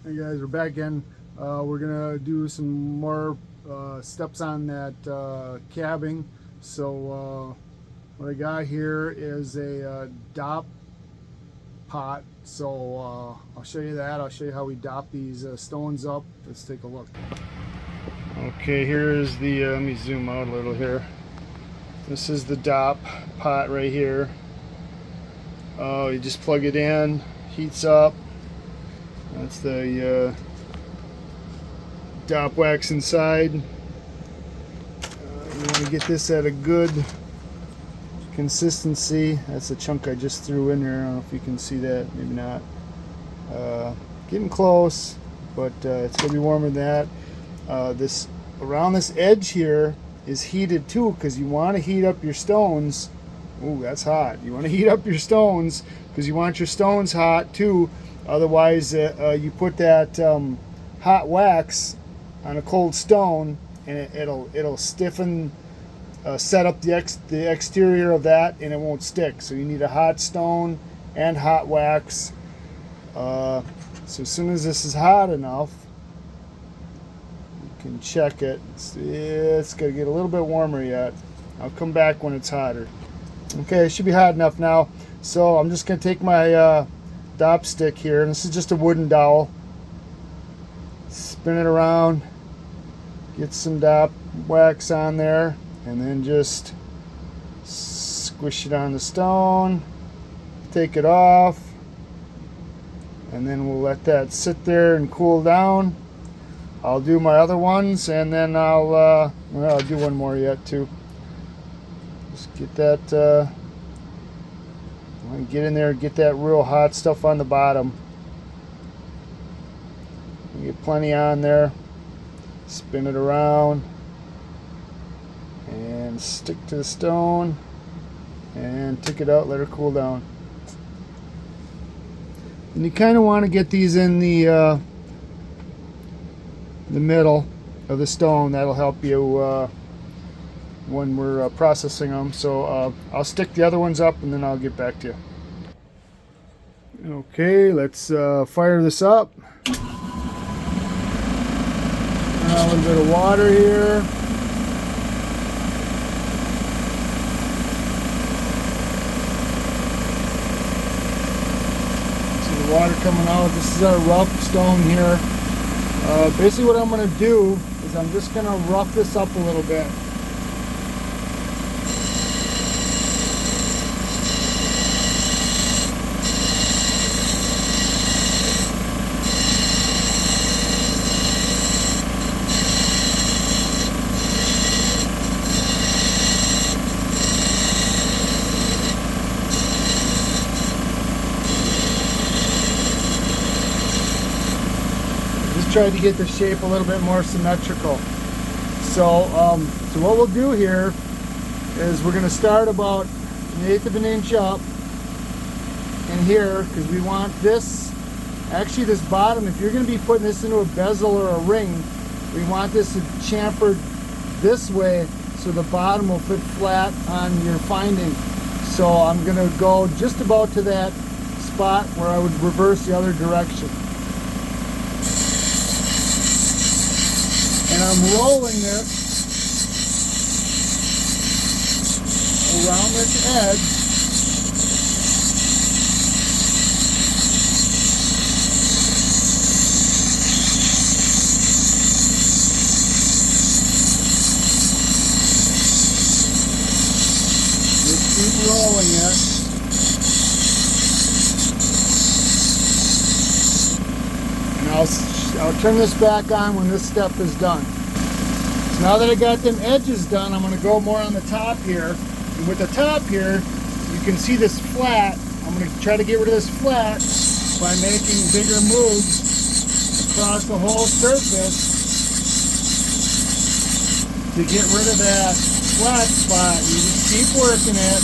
Hey guys, we're back again. We're gonna do some more steps on that cabbing. So what I got here is a dop pot. So I'll show you that. I'll show you how we dop these stones up. Let's take a look. Okay, here is the, let me zoom out a little here. This is the dop pot right here. You just plug it in, heats up. That's the dop wax inside. You want to get this at a good consistency. That's a chunk I just threw in there. I don't know if you can see that, maybe not. Getting close, but it's going to be warmer than that. This around this edge here is heated too, because you want to heat up your stones. Ooh, that's hot. You want to heat up your stones because you want your stones hot too. Otherwise, you put that hot wax on a cold stone, and it'll stiffen, set up the exterior of that, and it won't stick. So you need a hot stone and hot wax. So as soon as this is hot enough, you can check it. It's gonna get a little bit warmer yet. I'll come back when it's hotter. Okay, it should be hot enough now. So I'm just gonna take my dop stick here, and this is just a wooden dowel. Spin it around, get some dop wax on there, and then just squish it on the stone, take it off, and then we'll let that sit there and cool down. I'll do my other ones, and then I'll do one more yet too. Just get that get in there and get that real hot stuff on the bottom. You get plenty on there. Spin it around and stick to the stone and take it out, let her cool down. And you kind of want to get these in the middle of the stone. That'll help you when we're processing them. So I'll stick the other ones up, and then I'll get back to you. Okay, let's fire this up. A little bit of water here. See the water coming out. This is our rough stone here. Basically what I'm going to do is I'm just going to rough this up a little bit. Try to get the shape a little bit more symmetrical. So what we'll do here is we're going to start about 1/8 of an inch up in here, because we want this, actually this bottom, if you're going to be putting this into a bezel or a ring, we want this chamfered this way so the bottom will fit flat on your finding. So I'm going to go just about to that spot where I would reverse the other direction. And I'm rolling this around this edge. Just keep rolling it. And I'll turn this back on when this step is done. So now that I got them edges done, I'm going to go more on the top here. And with the top here, you can see this flat. I'm going to try to get rid of this flat by making bigger moves across the whole surface to get rid of that flat spot. You just keep working it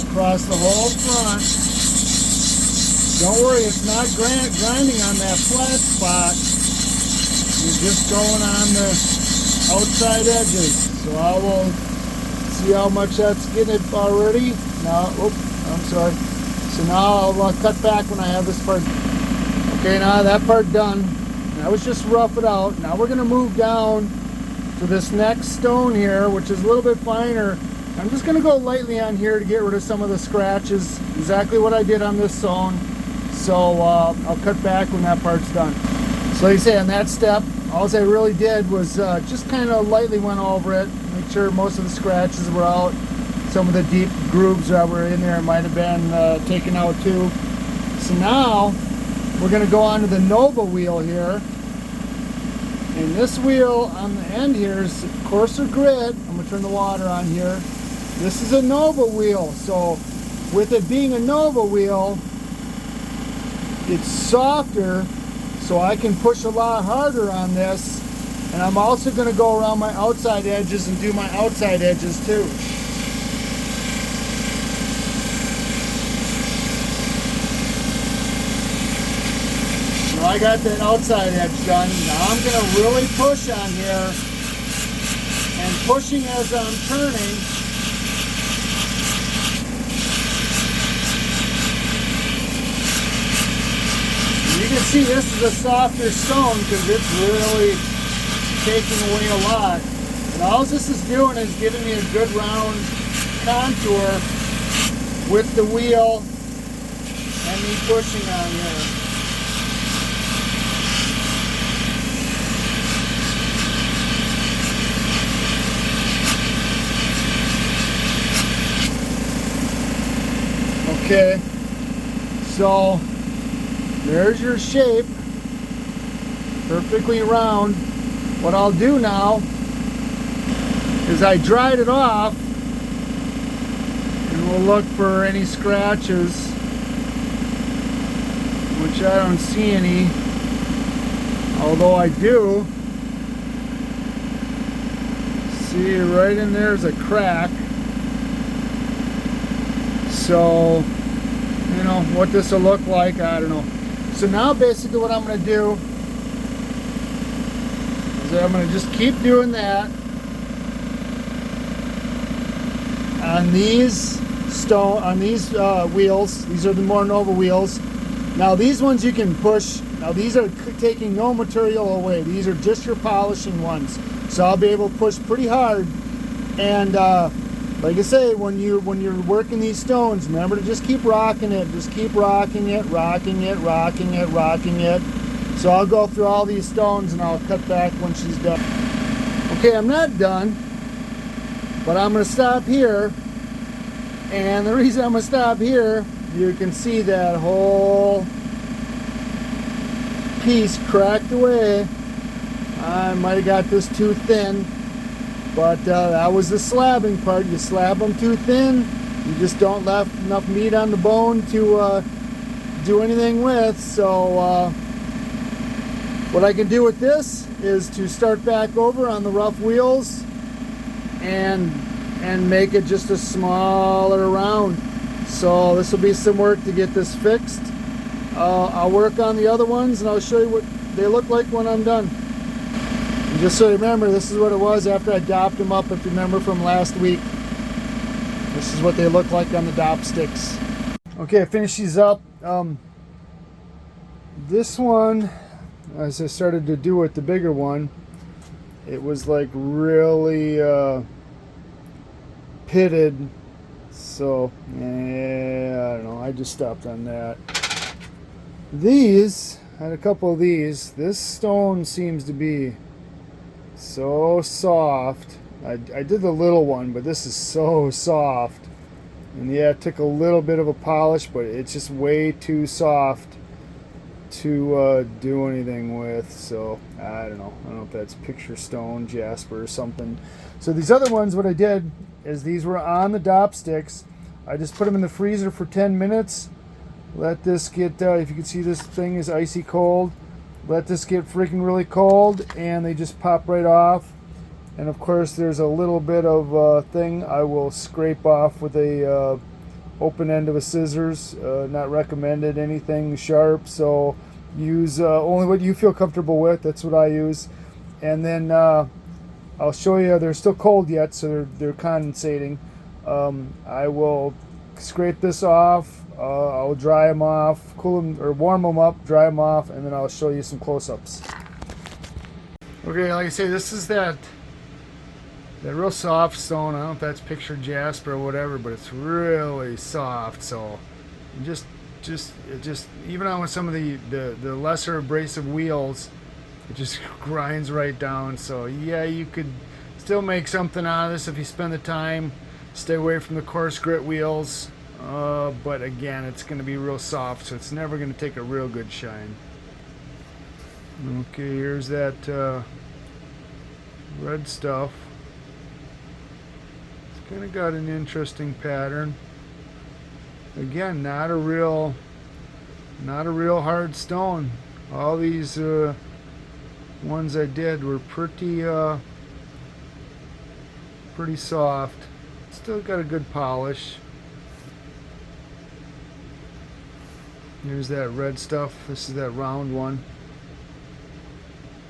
across the whole front. Don't worry, it's not grinding on that flat spot. You're just going on the outside edges. So I will see how much that's getting it already. Now, I'm sorry. So now I'll cut back when I have this part. Okay, now that part done. That was just rough it out. Now we're gonna move down to this next stone here, which is a little bit finer. I'm just gonna go lightly on here to get rid of some of the scratches. Exactly what I did on this stone. So I'll cut back when that part's done. So like I say, on that step, all I really did was just kind of lightly went over it, make sure most of the scratches were out. Some of the deep grooves that were in there might have been taken out too. So now we're going to go on to the Nova wheel here. And this wheel on the end here is coarser grit. I'm going to turn the water on here. This is a Nova wheel. So with it being a Nova wheel, it's softer, so I can push a lot harder on this. And I'm also going to go around my outside edges and do my outside edges too. So I got that outside edge done. Now I'm going to really push on here, and pushing as I'm turning. You can see this is a softer stone because it's really taking away a lot. And all this is doing is giving me a good round contour with the wheel and me pushing on here. Okay, so there's your shape, perfectly round. What I'll do now is I dried it off, and we'll look for any scratches, which I don't see any, although I do see right in there's a crack. So, you know, what this will look like, I don't know. So now basically what I'm going to do is I'm going to just keep doing that on these wheels. These are the more Nova wheels. Now these ones you can push. Now these are taking no material away. These are just your polishing ones. So I'll be able to push pretty hard. And like I say, when you're working these stones, remember to just keep rocking it. Just keep rocking it, rocking it, rocking it, rocking it. So I'll go through all these stones and I'll cut back when she's done. Okay, I'm not done, but I'm going to stop here. And the reason I'm going to stop here, you can see that whole piece cracked away. I might have got this too thin. But that was the slabbing part. You slab them too thin, you just don't left enough meat on the bone to do anything with. So what I can do with this is to start back over on the rough wheels and make it just a smaller round. So this will be some work to get this fixed. I'll work on the other ones and I'll show you what they look like when I'm done. And just so you remember, this is what it was after I dopped them up, if you remember from last week. This is what they look like on the dop sticks. Okay, I finished these up. This one, as I started to do with the bigger one, it was like really pitted. So, yeah, I don't know. I just stopped on that. These, I had a couple of these. This stone seems to be so soft. I did the little one, but this is so soft. And yeah, it took a little bit of a polish, but it's just way too soft to do anything with. So I don't know if that's picture stone, jasper or something. So these other ones, what I did is these were on the dop sticks. I just put them in the freezer for 10 minutes. Let this get, if you can see, this thing is icy cold. Let this get freaking really cold and they just pop right off. And of course there's a little bit of thing I will scrape off with a open end of a scissors. Not recommended anything sharp, so use only what you feel comfortable with. That's what I use. And then I'll show you, they're still cold yet, so they're condensating. I will scrape this off. I'll dry them off, cool them or warm them up, dry them off, and then I'll show you some close-ups. Okay, like I say, this is that real soft stone. I don't know if that's picture jasper or whatever, but it's really soft. So just even on with some of the lesser abrasive wheels, it just grinds right down. So yeah, you could still make something out of this if you spend the time. Stay away from the coarse grit wheels. But again, it's going to be real soft, so it's never going to take a real good shine. Okay, here's that red stuff. It's kind of got an interesting pattern. Again, not a real hard stone. All these ones I did were pretty soft. Still got a good polish. Here's that red stuff. This is that round one.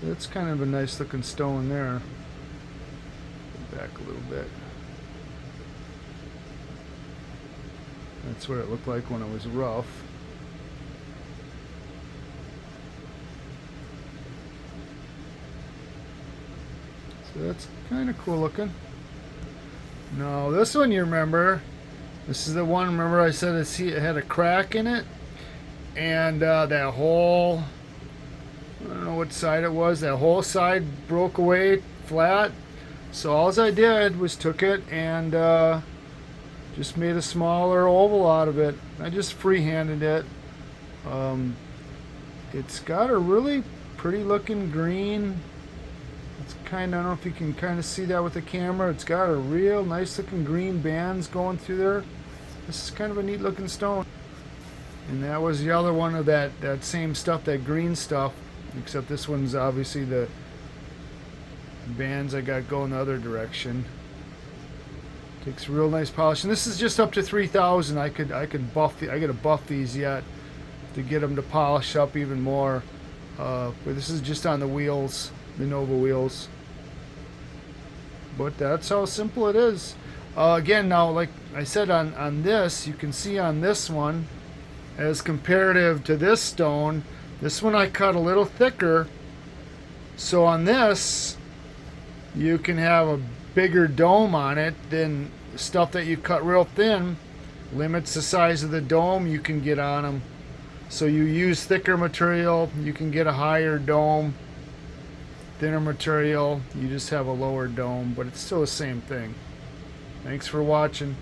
That's kind of a nice looking stone there. Go back a little bit. That's what it looked like when it was rough. So that's kind of cool looking. Now this one, you remember, this is the one, remember I said it had a crack in it? And that whole, I don't know what side it was, that whole side broke away flat. So all I did was took it and just made a smaller oval out of it. I just freehanded it. It's got a really pretty looking green. It's kind of, I don't know if you can kind of see that with the camera. It's got a real nice looking green bands going through there. This is kind of a neat looking stone. And that was the other one of that same stuff, that green stuff, except this one's obviously the bands I got going the other direction. Takes real nice polish, and this is just up to 3,000. I could buff I gotta buff these yet to get them to polish up even more. But this is just on the wheels, the Nova wheels. But that's how simple it is. Again, now like I said on this, you can see on this one, as comparative to this stone, this one I cut a little thicker. So on this, you can have a bigger dome on it than stuff that you cut real thin. Limits the size of the dome you can get on them. So you use thicker material, you can get a higher dome. Thinner material, you just have a lower dome, but it's still the same thing. Thanks for watching.